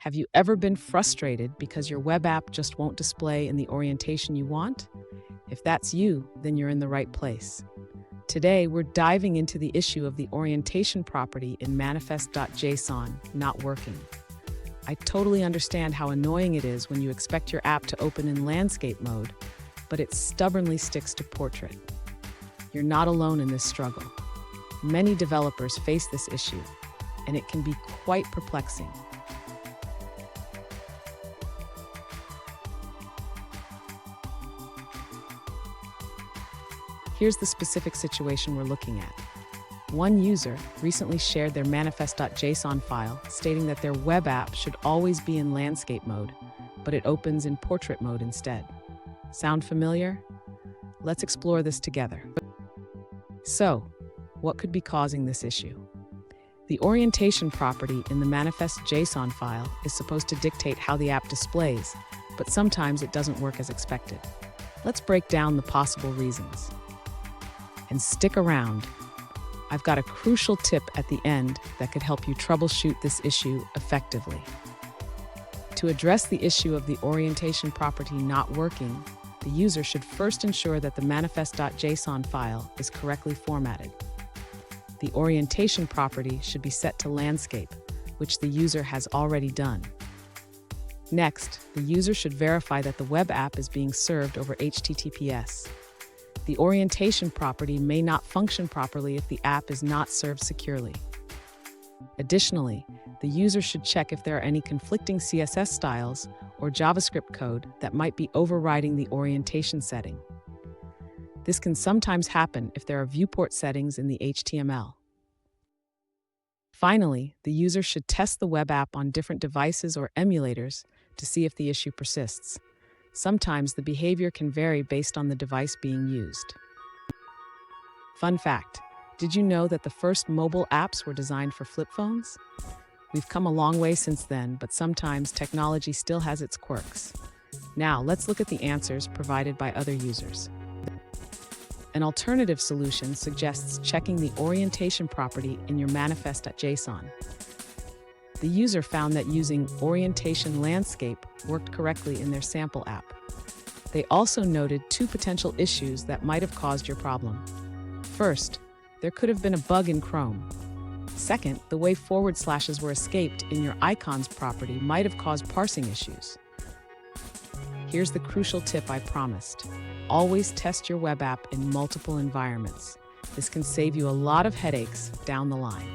Have you ever been frustrated because your web app just won't display in the orientation you want? If that's you, then you're in the right place. Today, we're diving into the issue of the orientation property in manifest.json not working. I totally understand how annoying it is when you expect your app to open in landscape mode, but it stubbornly sticks to portrait. You're not alone in this struggle. Many developers face this issue, and it can be quite perplexing. Here's the specific situation we're looking at. One user recently shared their manifest.json file stating that their web app should always be in landscape mode, but it opens in portrait mode instead. Sound familiar? Let's explore this together. So, what could be causing this issue? The orientation property in the manifest.json file is supposed to dictate how the app displays, but sometimes it doesn't work as expected. Let's break down the possible reasons. And stick around. I've got a crucial tip at the end that could help you troubleshoot this issue effectively. To address the issue of the orientation property not working, the user should first ensure that the manifest.json file is correctly formatted. The orientation property should be set to landscape, which the user has already done. Next, the user should verify that the web app is being served over HTTPS. The orientation property may not function properly if the app is not served securely. Additionally, the user should check if there are any conflicting CSS styles or JavaScript code that might be overriding the orientation setting. This can sometimes happen if there are viewport settings in the HTML. Finally, the user should test the web app on different devices or emulators to see if the issue persists. Sometimes the behavior can vary based on the device being used. Fun fact, did you know that the first mobile apps were designed for flip phones? We've come a long way since then, but sometimes technology still has its quirks. Now, let's look at the answers provided by other users. An alternative solution suggests checking the orientation property in your manifest.json. The user found that using orientation landscape worked correctly in their sample app. They also noted two potential issues that might have caused your problem. First, there could have been a bug in Chrome. Second, the way forward slashes were escaped in your icons property might have caused parsing issues. Here's the crucial tip I promised. Always test your web app in multiple environments. This can save you a lot of headaches down the line.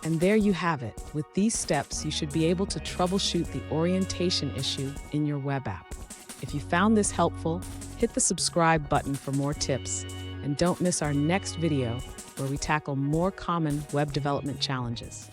And there you have it. With these steps, you should be able to troubleshoot the orientation issue in your web app. If you found this helpful, hit the subscribe button for more tips, and don't miss our next video where we tackle more common web development challenges.